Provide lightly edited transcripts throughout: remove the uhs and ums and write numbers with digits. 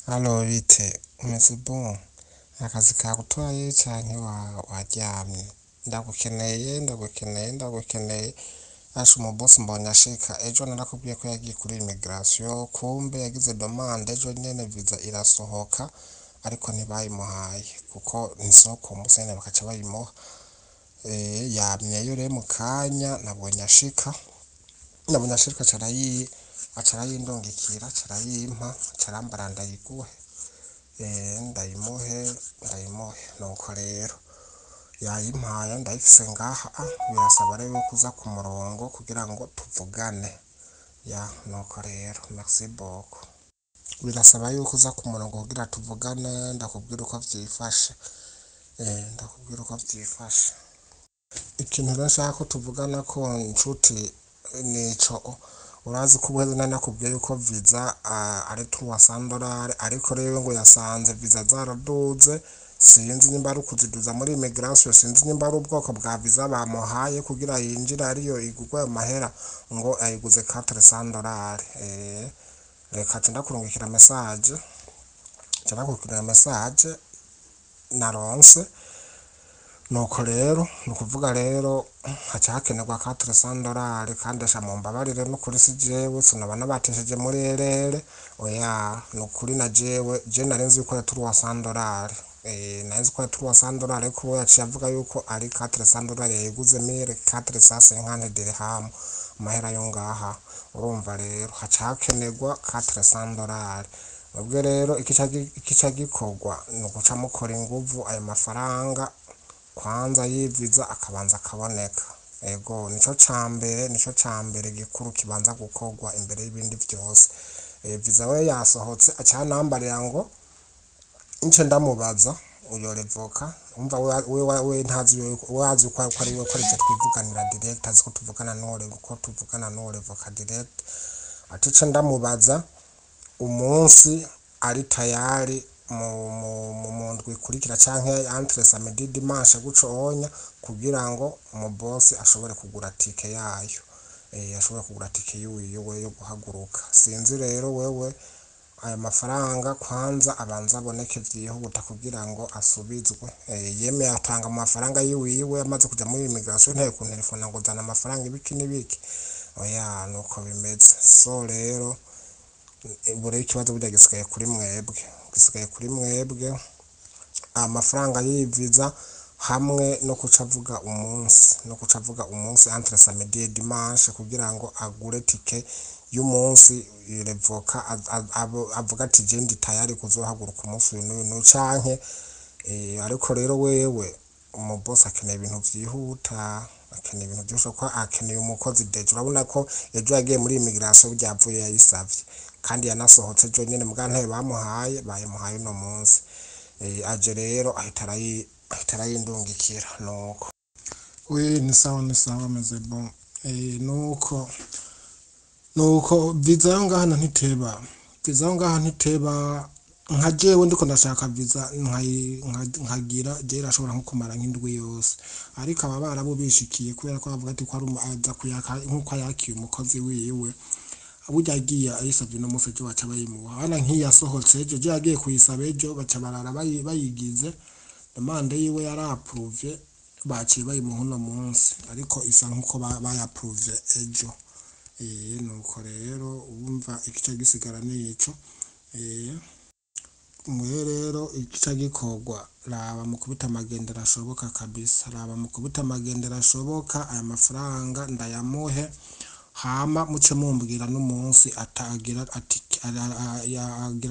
Halo bite, umeze bon? Akazi kagutwaye canke waryamye? Ndagukeneye. Asha umubosi mbonye ashika. Ejo narakubwiye ko yagiye kuri immigration, kumbe yagize demande ejo nyene visa irasohoka, ariko ntibayimuhaye kuko nisoko umunsi nyene bakaca bayimuha. Yamyeyo rero mu kanya nabonye ashika aca arayindungikira, aca arayimpa, aca arambara ndayiguhe. Ndayimuhe nuko rero yayimpaye ndayifise ngaha, birasaba rero yuko uza ku murongo kugira ngo tuvugane. Nuko rero merci beaucoup. Birasaba yuko uza ku murongo kugira tuvugane, ndakubwira uko vyifashe. Ikintu rero nshaka ko tuvugana ko nshuti nico, urazi ko ubuheze nari nakubwiye yuko visa ari $300, ariko rero ngo yasanze visa zaraduze, sinzi nimba ari ukuziduza muri immigration, sinzi nimba ari ubwoko bwa visa bamuhaye kugira yinjire ariyo igurwa ayo mahera, ngo ayiguze $400. Reka nca ndakurungikira message naronse. Nuko rero nukuvuga rero haca hakenerwa $400, kandi asha mumbabarire n'ukuri si jewe sinaba nabatesheje muri erere. Oya nukuri na jewe nari nzi yuko yaturi $300. Nari nzi ko yaturi $300, ariko we yaciye avuga yuko ari $400 yayiguze 1450 dirham, amahera yo ngaha. Urumva rero haca hakenerwa $400. Ubwo rero ikica gikorwa nuguca mukora inguvu ayo mafaranga kwanza yiviza akabanza akaboneka. Ego nico cambere gikuru kibanza gukorwa imbere y'ibindi vyose. Visa we yasohotse aca anambarira ngo ince ndamubaza uyo revoka, umva we ntazi wazi ko ari we ko arije twivuganira direct, azi ko tuvugana n'uwo revoka direct. Ati ce ndamubaza umunsi ari tayari mu ndwi ikurikira canke entre samedi dimanche guco onya, kugira ngo umubosi ashobore kugura tike yayo, ashobore kugura tike yiwe yo guhaguruka. Sinzi rero wewe aya mafaranga kwanza abanza aboneke vyihuta kugira ngo asubizwe. Yemeye atanga amafaranga yiwe amaze kuja muri immigration, nteye ku telefone ngo zana amafaranga ibiki n'ibiki. Oya nuko bimeze. So rero buri ikibazo burya gisigaye kuri mwebwe, amafaranga y'iviza hamwe no kucavuga umunsi entre samedi et dimanche kugira ngo agure tike y'umunsi revoka, avuga ati je ndi tayari kuzohaguruka umunsi uyu canke. Ariko rero wewe umubosi akeneye ibintu vyihuta, ko akeneye umukozi deje. Urabona ko ejo yagiye muri immigration byavuye yayisavye, kandi yanasohotse ejo nyene muga ntayo bayimuhaye uno munsi. Aje rero ahita arayindungikira. Nuko ni sawa meze bon. Nuko visa yo ngaha ntiteba, nka jewe ndiko ndashaka visa nkagira je irashobora nko kumara nk'indwi yose, ariko aba barabo bishikiye kubera ko bavuga ati ko ari aza kuyaka nkuko yakiye umukozi wiwe. Burya agiye ayisavye no munsi ejo baca bayimuha. Hana nk'iyasohotse ejo je yagiye kuyisaba ejo baca barara bayigize, demande yiwe yari approve, baciye bayimuha uno munsi, ariko isa nkuko bayapprove ejo. Nuko rero urumva ikica gisigara nico. Mwe rero ikica gikorwa, raba mu kubita amagendera ashoboka kabisa, aya mafaranga ndayamuhe, hama muce mumbwira n'umunsi agira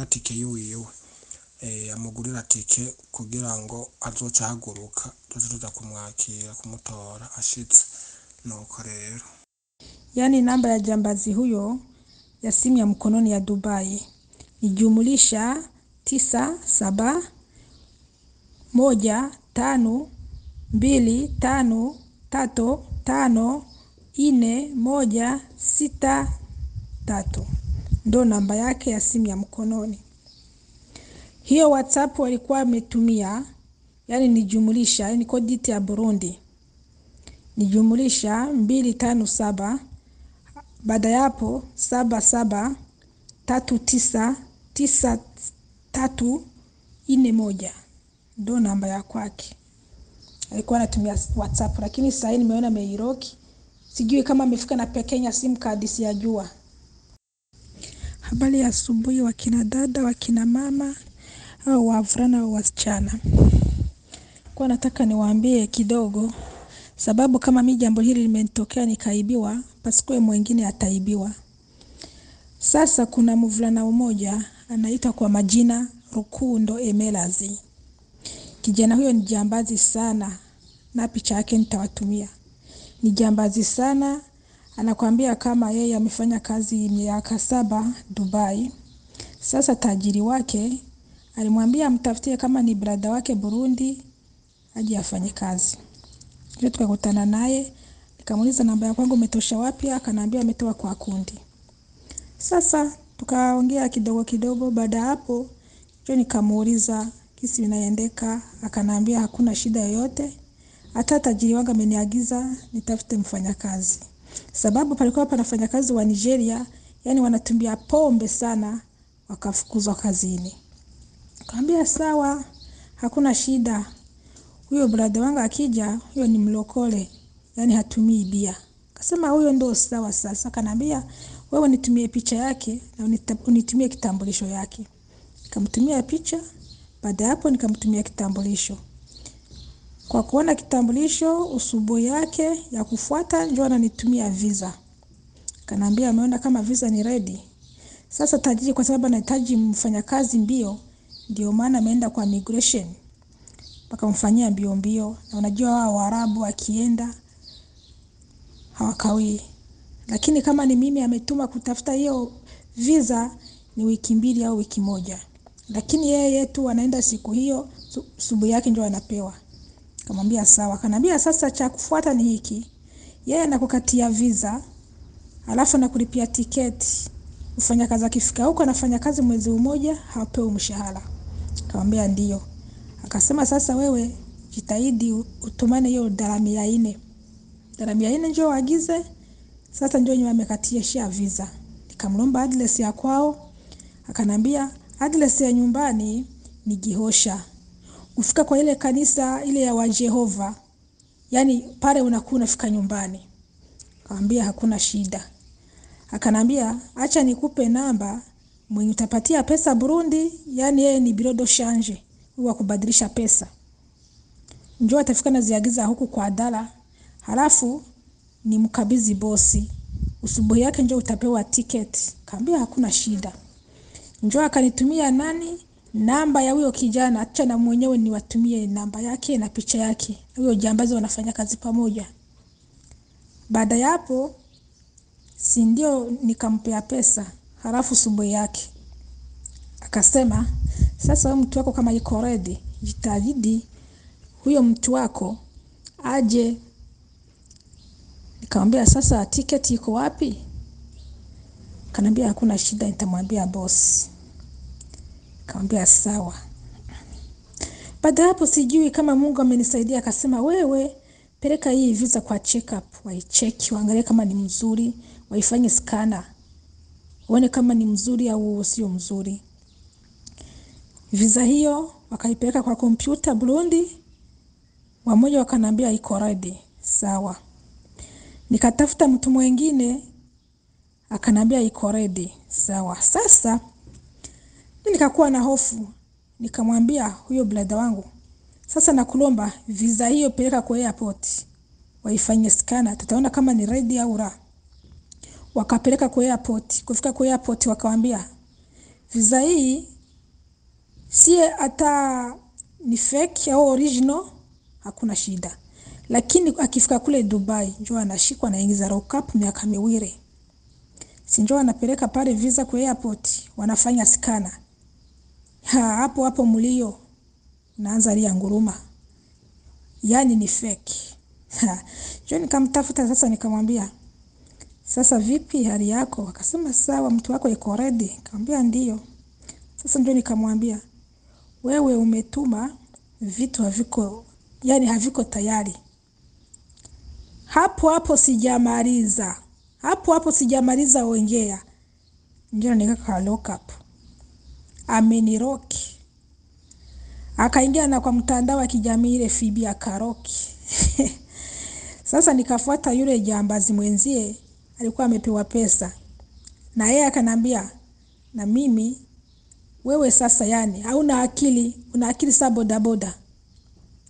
tike yiwe, amugurira tike kugira ngo azoca ahaguruka, tuza kumwakira kumutora ashitse. Nuko rero yani namba ya jambazi huyo ya simu ya mkononi ya Dubai ni jumulisha 971553546163, ndo namba yake ya simu ya mkononi. Hiyo WhatsApp walikuwa wametumia, yani ni jumulisha, yani kodi ya Burundi ni jumulisha 257 baada yapo 7739 341 ndo namba ya kwake. Alikuwa anatumia WhatsApp, lakini sasa nimeona ameiroki. Sijui kama amefika na pekenya sim card, sijajua. Habari ya asubuhi wakina dada, wakina mama au wavulana au wasichana. Kwa nataka niwaambie kidogo, sababu kama mimi jambo hili limenitokea nikaibiwa, pasikuwe mwingine ataibiwa. Sasa kuna mvulana mmoja anaitwa kwa majina Rukundo Emelazi. Kijana huyo ni jambazi sana, na picha yake nitawatumia. Ni jambazi sana, anakuambia kama yeye amefanya kazi miaka 7 Dubai. Sasa tajiri wake alimwambia amtafutie kama ni brada wake Burundi aje afanye kazi. Ndio tukakutana naye, nikamuuliza namba ya kwangu umetosha wapi? Akaniambia ametoa kwa kundi. Sasa tukaongea kidogo kidogo, baada hapo ndio nikamuuliza kisi inaendeka, akaniambia hakuna shida yoyote. Hata tajiri wangu ameniagiza nitafute mfanyakazi. Sababu palikuwa panafanya kazi wa Nigeria, yani wanatumia pombe sana, wakafukuzwa kazini. Akamwambia sawa, hakuna shida. Huyo brada wangu akija, huyo ni mlokole, yani hatumii bia. Akasema huyo ndo sawa. Sasa akaniambia wewe nitumie picha yake na unitumie kitambulisho yake. Nikamtumia picha, baada hapo nikamtumia kitambulisho. Kwa kuona kitambulisho, usubu yake ya kufuata njoo ananitumia visa. Akaniambia ameona kama visa ni ready. Sasa tajiri kwa sababu anahitaji mfanyakazi mbio, ndio maana ameenda kwa migration. Wakamfanyia mbio mbio, na unajua wao Waarabu akienda hawakawii. Lakini kama ni mimi ametuma kutafuta hiyo visa ni wiki 2 au wiki 1. Lakini yeye tu anaenda siku hiyo, subu yake ndio anapewa. Akamwambia sawa. Akaniambia sasa cha kufuata ni hiki. Yeye anakukatia visa, alafu anakulipia tiketi. Ufanya kazi akifika huko anafanya kazi mwezi mmoja, hapewi mshahara. Akamwambia ndio. Akasema sasa wewe jitahidi utumane hiyo darami ya 4. Darami ya 4 njoo waagize. Sasa njoo nyuma amekatia visa. Nikamlomba address ya kwao. Akanambia address ya nyumbani ni Gihosha. Ufika kwa ile kanisa ile ya wa Jehova. Yani pale unakuwa unafika nyumbani. Akamwambia hakuna shida. Akanambia acha nikupe namba mwenye utapatia pesa Burundi, yani yeye ni bureau de change, huwa kubadilisha pesa. Njoo atafika na ziagiza huku kwa dala. Halafu ni mkabizi bosi. Usubuhi yake njoo utapewa ticket. Akamwambia hakuna shida. Njoo akanitumia namba ya huyo kijana, acha na mwenyewe niwatumie namba yake na picha yake. Huyo jambazi wanafanya kazi pamoja. Baada ya hapo si ndio nikampea pesa, halafu subuhi yake akasema sasa wewe mtu wako kama yuko ready, jitahidi huyo mtu wako aje. Nikamwambia sasa tiketi iko wapi? Kanambia hakuna shida, nitamwambia boss. Nikamwambia sawa. Baada hapo sijui kama Mungu amenisaidia, akasema wewe peleka hii visa kwa check up, waicheki waangalie kama ni mzuri, waifanye scanner uone kama ni mzuri au sio mzuri. Visa hiyo wakaipeleka kwa kompyuta Burundi, wamoja wakanambia iko ready. Sawa. Nikatafuta mtu mwingine akanambia iko ready. Sawa. Sasa nikakuwa na hofu, nikamwambia huyo brother wangu, sasa nakulomba visa hiyo peleka kwa airport, waifanye scanner, tutaona kama ni ready au la. Wakapeleka kwa airport. Kufika kwa airport wakawaambia visa hii si hata ni fake au original, hakuna shida. Lakini akifika kule Dubai njoo anashikwa na ingiza lock up miaka 2. Si njoo anapeleka pale visa kwa airport, wanafanya scanner. Hapo mlio naanza lia nguruma, yani ni fake. Njoo nikamtafuta sasa, nikamwambia sasa vipi hali yako? Akasema sawa, mtu wako yuko ready. Nikamwambia ndio. Sasa njoo nikamwambia wewe umetuma vitu haviko, yani haviko tayari. Hapo sijamaliza ongea. Njoo nikaka lock up. ameniroki. Akaingia na kwa mtandao wa kijamii ile Fibi akaroki. Sasa nikafuata yule jambazi mwenzie, alikuwa amepewa pesa. Na yeye akanambia, na mimi wewe sasa yani hauna akili, una akili saa bodaboda.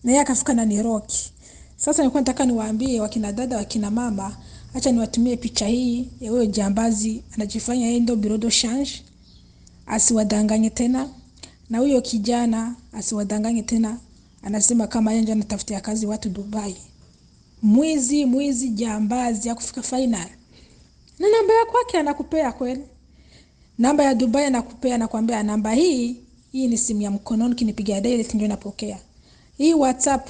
Na yeye akafika na niroki. Sasa nilikuwa nataka niwaambie wakina dada, wakina mama, acha niwatumie picha hii ya wewe jambazi anajifanya yeye ndio bureau de change, asiwadanganye tena. Na huyo kijana asiwadanganye tena, anasema kama yeye anatafutia kazi watu Dubai. Mwizi jambazi ya kufika final. Na namba ya kwake anakupea kweli. Namba ya Dubai anakupea, anakuambia namba hii ni simu ya mkononi, kinipigia direct ndio napokea. Hii WhatsApp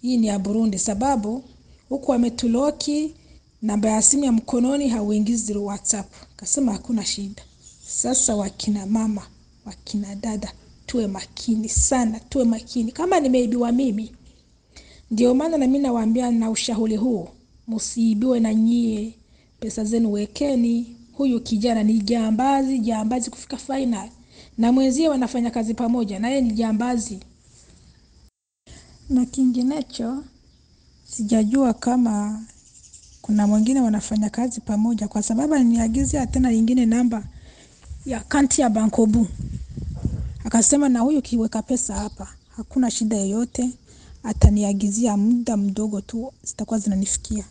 hii ni ya Burundi, sababu huko ametuloki, namba ya simu ya mkononi hauingizi WhatsApp. Kasema hakuna shida. Sasa wakina mama, wakina dada, tuwe makini sana, tuwe makini. Kama nimeibiwa mimi, ndio maana na mimi nawaambia na ushauri huu, msiibiwe na nyie. Pesa zenu wekeni. Huyu kijana ni jambazi kufika final. Na mwenzie wanafanya kazi pamoja, na yeye ni jambazi. Na kinginecho, sijajua kama kuna mwingine wanafanya kazi pamoja, kwa sababu aliniagizia tena nyingine namba ya akaunti ya Bankobu. Akasema na huyu kiweka pesa hapa, hakuna shida yoyote, ataniagizia muda mdogo tu zitakuwa zinanifikia.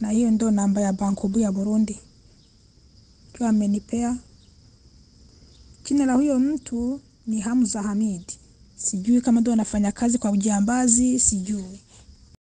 Na hiyo ndo namba ya Bankobu ya Burundi. Kwa amenipea. Jina la huyo mtu ni Hamza Hamid. Sijui kama ndo anafanya kazi kwa ujambazi, sijui.